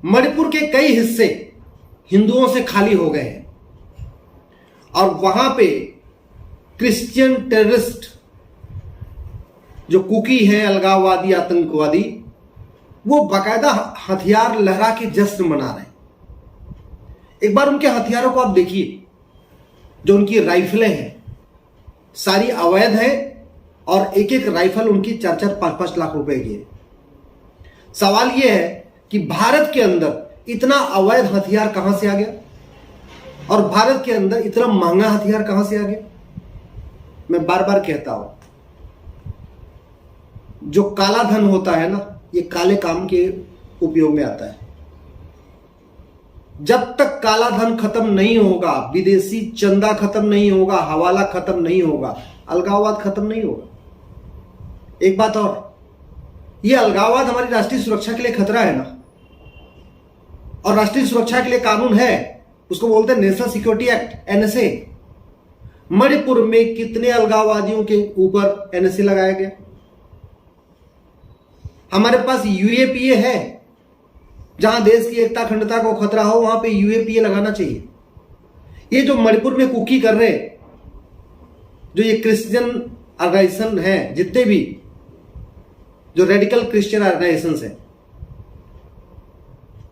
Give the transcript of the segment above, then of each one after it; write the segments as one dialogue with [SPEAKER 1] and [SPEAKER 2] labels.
[SPEAKER 1] मणिपुर के कई हिस्से हिंदुओं से खाली हो गए हैं और वहां पे क्रिश्चियन टेररिस्ट जो कुकी हैं, अलगाववादी, आतंकवादी, वो बाकायदा हथियार लहरा के जश्न मना रहे हैं। एक बार उनके हथियारों को आप देखिए, जो उनकी राइफलें हैं सारी अवैध है और एक एक राइफल उनकी 4-4, 5-5 लाख रुपए की है। सवाल यह है कि भारत के अंदर इतना अवैध हथियार कहां से आ गया और भारत के अंदर इतना महंगा हथियार कहां से आ गया। मैं बार बार कहता हूं, जो काला धन होता है ना, ये काले काम के उपयोग में आता है। जब तक काला धन खत्म नहीं होगा, विदेशी चंदा खत्म नहीं होगा, हवाला खत्म नहीं होगा, अलगाववाद खत्म नहीं होगा। एक बात और, ये अलगाववाद हमारी राष्ट्रीय सुरक्षा के लिए खतरा है ना, और राष्ट्रीय सुरक्षा के लिए कानून है, उसको बोलते हैं national security act, NSA. Manipur में कितने अलगाववादियों के ऊपर एनएसए लगाया गया? हमारे पास यूएपीए है, जहां देश की एकता अखंडता को खतरा हो वहां पे यूएपीए लगाना चाहिए। ये जो मणिपुर में कुकी कर रहे, जो ये क्रिश्चियन ऑर्गेनाइजेशन है, जितने भी जो रेडिकल क्रिश्चियन ऑर्गेनाइजेशंस हैं,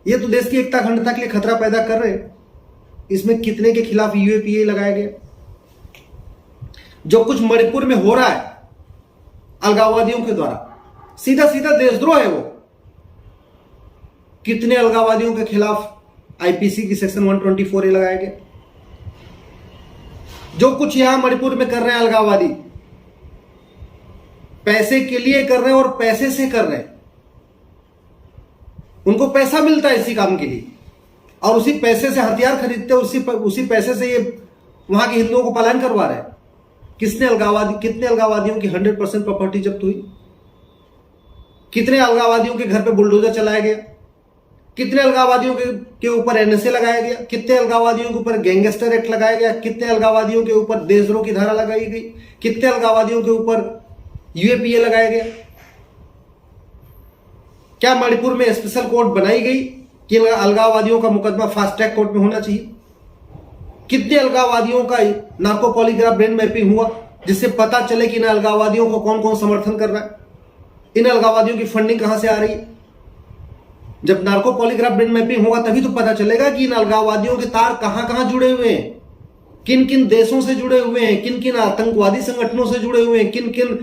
[SPEAKER 1] ये तो देश की एकता अखंडता के लिए खतरा पैदा कर रहे। इसमें कितने के खिलाफ यूएपीए लगाया गया? जो कुछ मणिपुर में हो रहा है अलगाववादियों के द्वारा, सीधा सीधा देशद्रोह है वो। कितने अलगाववादियों के खिलाफ आईपीसी की सेक्शन 124A लगाया गया? जो कुछ यहां मणिपुर में कर रहे हैं अलगाववादी, पैसे के लिए कर रहे हैं और पैसे से कर रहे हैं। उनको पैसा मिलता है इसी काम के लिए और उसी पैसे से हथियार खरीदते हैं, उसी पैसे से ये वहां के हिंदुओं को पलायन करवा रहे हैं। कितने अलगाववादियों की 100% प्रॉपर्टी जब्त हुई? कितने अलगाववादियों के घर पे बुलडोजर चलाया गया? कितने अलगाववादियों के ऊपर एनएसए लगाया गया? कितने अलगाववादियों के ऊपर गैंगस्टर एक्ट लगाया गया? कितने अलगाववादियों के ऊपर देशद्रोह की धारा लगाई गई? कितने अलगाववादियों के ऊपर यूएपीए लगाया गया? क्या मणिपुर में स्पेशल कोर्ट बनाई गई कि अलगाववादियों का मुकदमा फास्ट ट्रैक कोर्ट में होना चाहिए? कितने अलगाववादियों का नार्को पॉलीग्राफ ब्रेन मैपिंग हुआ जिससे पता चले कि इन अलगाववादियों को कौन कौन समर्थन कर रहा है, इन अलगाववादियों की फंडिंग कहां से आ रही है? जब नार्को पॉलीग्राफ ब्रेन मैपिंग होगा तभी तो पता चलेगा कि इन अलगाववादियों के तार कहां कहां जुड़े हुए हैं, किन किन देशों से जुड़े हुए हैं, किन किन आतंकवादी संगठनों से जुड़े हुए हैं, किन किन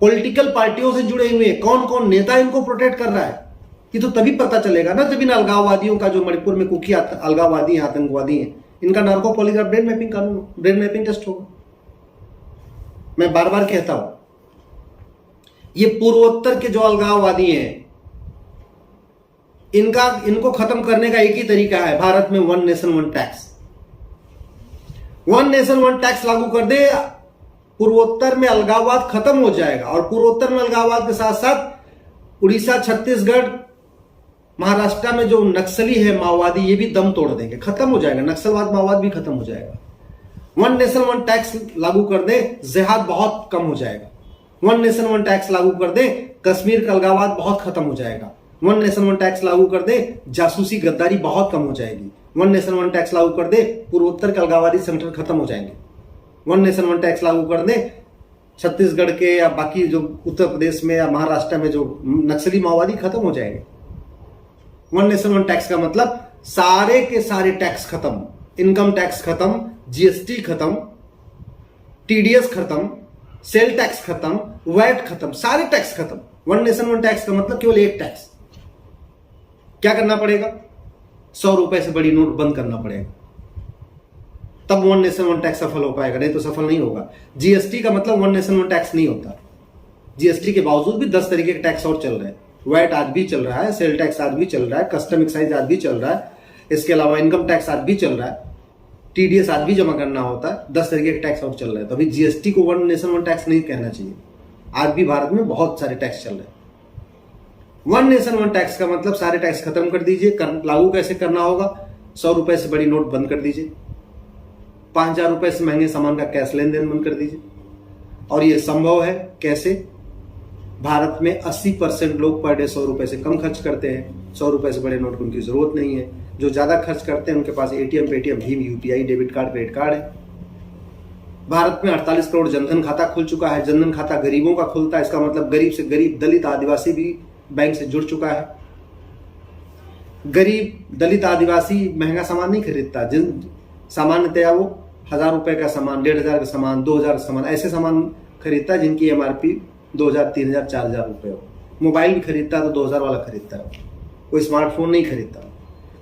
[SPEAKER 1] पॉलिटिकल पार्टियों से जुड़े हुए हैं, कौन कौन नेता इनको प्रोटेक्ट कर रहा है। ये तो तभी पता चलेगा ना जब इन अलगाववादियों का, जो मणिपुर में कुकी अलगाववादी हैं, आतंकवादी हैं, इनका नार्को पॉलीग्राफ ब्रेन मैपिंग कानून, ब्रेन मैपिंग टेस्ट होगा। मैं बार बार कहता हूं, ये पूर्वोत्तर के जो अलगाववादी हैं, इनको खत्म करने का एक ही तरीका है, भारत में 1 नेशन 1 टैक्स। 1 नेशन 1 टैक्स लागू कर दे, पूर्वोत्तर में अलगाववाद खत्म हो जाएगा। और पूर्वोत्तर में अलगाववाद के साथ साथ उड़ीसा, छत्तीसगढ़, महाराष्ट्र में जो नक्सली है, माओवादी, ये भी दम तोड़ देंगे, खत्म हो जाएगा। नक्सलवाद, माओवाद भी खत्म हो जाएगा। 1 नेशन 1 टैक्स लागू कर दे, जिहाद बहुत कम हो जाएगा। 1 नेशन 1 टैक्स लागू कर दे, कश्मीर का अलगाववाद बहुत खत्म हो जाएगा। 1 नेशन 1 टैक्स लागू कर दे, जासूसी, गद्दारी बहुत कम हो जाएगी। 1 नेशन 1 टैक्स लागू कर दे, पूर्वोत्तर के अलगाववादी संगठन खत्म हो जाएंगे। 1 नेशन 1 टैक्स लागू कर दे, छत्तीसगढ़ के या बाकी जो उत्तर प्रदेश में या महाराष्ट्र में जो नक्सली माओवादी खत्म हो जाएंगे। 1 नेशन 1 टैक्स का मतलब सारे के सारे टैक्स खत्म, इनकम टैक्स खत्म, जीएसटी खत्म, टीडीएस खत्म, सेल टैक्स खत्म, वैट खत्म, सारे टैक्स खत्म। 1 नेशन 1 टैक्स का मतलब केवल एक टैक्स। क्या करना पड़ेगा? 100 रुपए से बड़ी नोट बंद करना पड़ेगा, तब 1 नेशन 1 टैक्स सफल हो पाएगा, नहीं तो सफल नहीं होगा। जीएसटी का मतलब 1 नेशन 1 टैक्स नहीं होता। जीएसटी के बावजूद भी 10 तरीके के टैक्स और चल रहे हैं। वैट आज भी चल रहा है, सेल टैक्स आज भी चल रहा है, कस्टम एक्साइज आज भी चल रहा है, इसके अलावा इनकम टैक्स आज भी चल रहा है, टीडीएस आज भी जमा करना होता है, 10 तरीके के टैक्स और चल रहे हैं। तो अभी जीएसटी को 1 नेशन 1 टैक्स नहीं कहना चाहिए। आज भी भारत में बहुत सारे टैक्स चल रहे हैं। 1 नेशन 1 टैक्स का मतलब सारे टैक्स खत्म कर दीजिए। लागू कैसे करना होगा? 100 रुपए से बड़ी नोट बंद कर दीजिए, 5000 रुपए से महंगे सामान का कैश लेन देन बंद कर दीजिए। और ये संभव है कैसे? भारत में 80% लोग पर डे 100 रुपए से कम खर्च करते हैं। 100 रुपए से बड़े नोट की उनकी जरूरत नहीं है। जो ज़्यादा खर्च करते हैं उनके पास एटीएम, पेटीएम, भीम, UPI, debit card, credit card है। भारत में 48 करोड़ जनधन खाता खुल चुका है। जनधन खाता गरीबों का खुलता है, इसका मतलब गरीब से गरीब दलित आदिवासी भी बैंक से जुड़ चुका है। गरीब दलित आदिवासी महंगा सामान नहीं खरीदता। जिन सामान्यतया वो 1000 रुपए का सामान, 1500 का सामान, 2000 का सामान, ऐसे सामान खरीदता है जिनकी एमआरपी 2000, 3000, 4000 रुपए हो। मोबाइल भी खरीदता है तो 2000 वाला खरीदता है, कोई स्मार्टफोन नहीं खरीदता।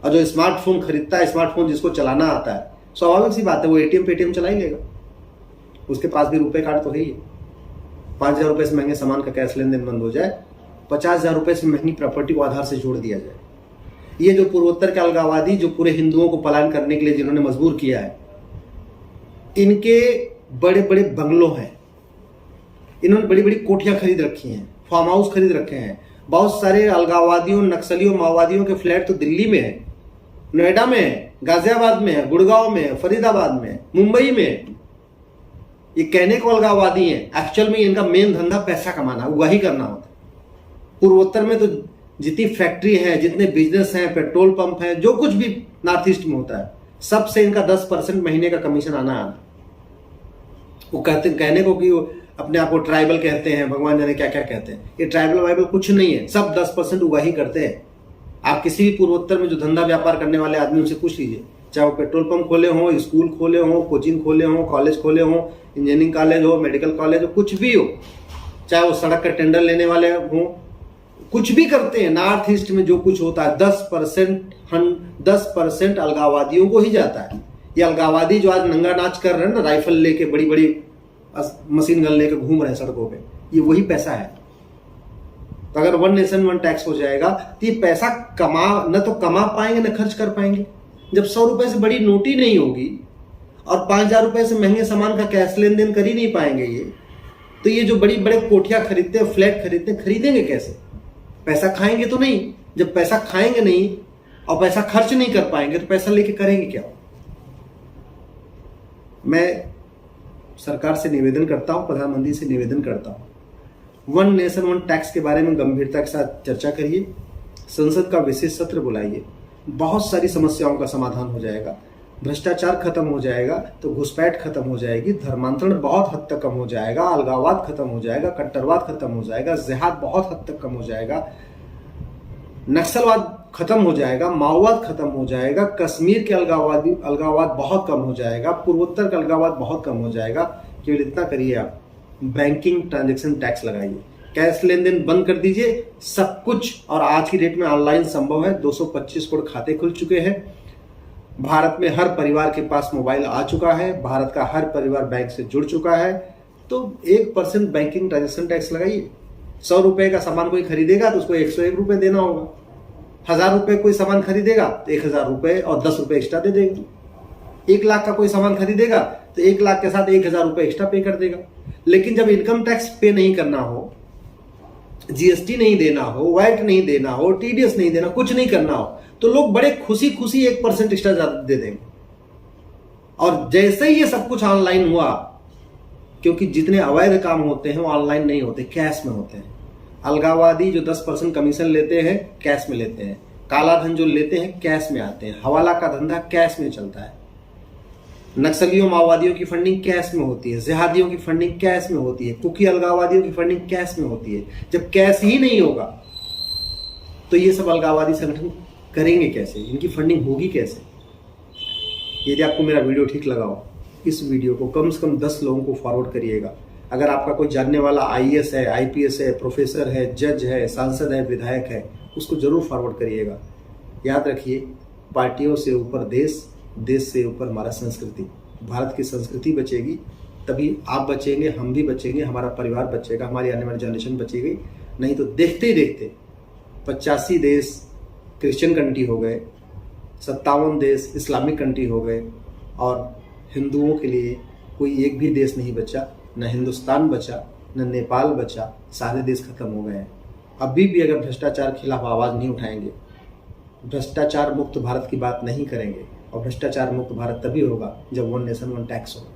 [SPEAKER 1] और जो स्मार्टफोन खरीदता है, स्मार्टफोन जिसको चलाना आता है, स्वाभाविक सी बात है वो एटीएम, पेटीएम चला ही लेगा। उसके पास भी रुपए कार्ड तो है ही। 5000 रुपए से महंगे सामान का कैश लेन देन बंद हो जाए, 50,000 रुपए से महंगी प्रॉपर्टी को आधार से जोड़ दिया जाए। ये जो पूर्वोत्तर के अलगाववादी जो पूरे हिंदुओं को पलायन करने के लिए जिन्होंने मजबूर किया है, इनके बड़े बड़े बंगलों हैं, इन्होंने बड़ी बड़ी कोठियां खरीद रखी हैं, फार्म हाउस खरीद रखे हैं। बहुत सारे अलगाववादियों, नक्सलियों, माओवादियों के फ्लैट तो दिल्ली में है, नोएडा में है, गाजियाबाद में है, गुड़गांव में है, फरीदाबाद में है, मुंबई में है। ये कहने को अलगाववादी हैं, एक्चुअल में इनका मेन धंधा पैसा कमाना, उगाही करना होता है। पूर्वोत्तर में तो जितनी फैक्ट्री है, जितने बिजनेस हैं, पेट्रोल पंप है, जो कुछ भी नॉर्थ ईस्ट में होता है, सबसे इनका 10% महीने का कमीशन आना। वो कहने को कि वो अपने आप को ट्राइबल कहते हैं, भगवान जाने क्या क्या कहते हैं। ये ट्राइबल वाइबल कुछ नहीं है, सब 10% उगाही करते हैं। आप किसी भी पूर्वोत्तर में जो धंधा व्यापार करने वाले आदमी उनसे पूछ लीजिए, चाहे वो पेट्रोल पंप खोले हों, स्कूल खोले हों, कोचिंग खोले हों, कॉलेज खोले हों, इंजीनियरिंग कॉलेज हो, मेडिकल कॉलेज हो, कुछ भी हो, चाहे वो सड़क का टेंडर लेने वाले हों, कुछ भी करते हैं। नॉर्थ ईस्ट में जो कुछ होता है 10% अलगाववादियों को ही जाता है। ये अलगाववादी जो आज नंगा नाच कर रहे हैं ना, राइफल लेके, बड़ी बड़ी मशीन गन लेके घूम रहे हैं सड़कों पे, ये वही पैसा है। तो अगर 1 नेशन 1 टैक्स हो जाएगा तो ये पैसा न तो कमा पाएंगे न खर्च कर पाएंगे। जब 100 रुपए से बड़ी नोट ही नहीं होगी और 5000 रुपए से महंगे सामान का कैश लेन देन कर ही नहीं पाएंगे ये, तो ये जो बड़ी बड़े कोठियां खरीदते हैं, फ्लैट खरीदते हैं, खरीदेंगे कैसे? पैसा खाएंगे तो नहीं। जब पैसा खाएंगे नहीं और पैसा खर्च नहीं कर पाएंगे तो पैसा लेके करेंगे क्या? मैं सरकार से निवेदन करता हूं, प्रधानमंत्री से निवेदन करता हूं, 1 नेशन 1 टैक्स के बारे में गंभीरता के साथ चर्चा करिए, संसद का विशेष सत्र बुलाइए, बहुत सारी समस्याओं का समाधान हो जाएगा। भ्रष्टाचार खत्म हो जाएगा तो घुसपैठ खत्म हो जाएगी, धर्मांतरण बहुत हद तक कम हो जाएगा, अलगाववाद खत्म हो जाएगा, कट्टरवाद खत्म हो जाएगा, जिहाद बहुत हद तक कम हो जाएगा, नक्सलवाद खत्म हो जाएगा, माओवाद खत्म हो जाएगा, कश्मीर के अलगाववाद बहुत कम हो जाएगा, पूर्वोत्तर का अलगाववाद बहुत कम हो जाएगा। केवल इतना करिए, आप बैंकिंग ट्रांजैक्शन टैक्स लगाइए, कैश लेन देन बंद कर दीजिए, सब कुछ। और आज की डेट में ऑनलाइन संभव है, 225 करोड़ खाते खुल चुके हैं। भारत में हर परिवार के पास मोबाइल आ चुका है, भारत का हर परिवार बैंक से जुड़ चुका है। तो 1% बैंकिंग ट्रांजैक्शन टैक्स लगाइए। 100 रुपए का सामान कोई खरीदेगा तो उसको 101 रुपए देना होगा। 1000 रुपए कोई सामान खरीदेगा तो 1000 रुपए और 10 रुपए एक्स्ट्रा दे देगा। 1 लाख का कोई सामान खरीदेगा तो 1 लाख के साथ 1000 रुपए एक्स्ट्रा पे कर देगा। लेकिन जब इनकम टैक्स पे नहीं करना हो, जीएसटी नहीं देना हो, वैट नहीं देना हो, टीडीएस नहीं देना, कुछ नहीं करना हो, तो लोग बड़े खुशी खुशी 1% एक्स्ट्रा ज्यादा दे देंगे। और जैसे ही ये सब कुछ ऑनलाइन हुआ, क्योंकि जितने अवैध काम होते हैं वो ऑनलाइन नहीं होते, कैश में होते हैं। अलगाववादी जो 10% कमीशन लेते हैं, कैश में लेते हैं। काला धन जो लेते हैं, कैश में आते हैं। हवाला का धंधा कैश में चलता है। नक्सलियों, माओवादियों की फंडिंग कैश में होती है, जिहादियों की फंडिंग कैश में होती है, कुकी अलगाववादियों की फंडिंग कैश में होती है। जब कैश ही नहीं होगा तो ये सब अलगाववादी संगठन करेंगे कैसे? इनकी फंडिंग होगी कैसे? यदि आपको मेरा वीडियो ठीक लगा हो, इस वीडियो को कम से कम 10 लोगों को फॉरवर्ड करिएगा। अगर आपका कोई जानने वाला आईएएस है, आईपीएस है, प्रोफेसर है, जज है, सांसद है, विधायक है, उसको जरूर फॉरवर्ड करिएगा। याद रखिए, पार्टियों से ऊपर देश, देश से ऊपर हमारा संस्कृति। भारत की संस्कृति बचेगी तभी आप बचेंगे, हम भी बचेंगे, हमारा परिवार बचेगा, हमारी आने वाली जनरेशन बचेगी। नहीं तो देखते ही देखते 85 देश क्रिश्चियन कंट्री हो गए, 57 देश इस्लामिक कंट्री हो गए, और हिंदुओं के लिए कोई एक भी देश नहीं बचा। न हिंदुस्तान बचा, न नेपाल बचा, सारे देश खत्म हो गए हैं। अभी भी अगर भ्रष्टाचार के खिलाफ आवाज़ नहीं उठाएंगे, भ्रष्टाचार मुक्त भारत की बात नहीं करेंगे, और भ्रष्टाचार मुक्त भारत तभी होगा जब 1 नेशन 1 टैक्स हो।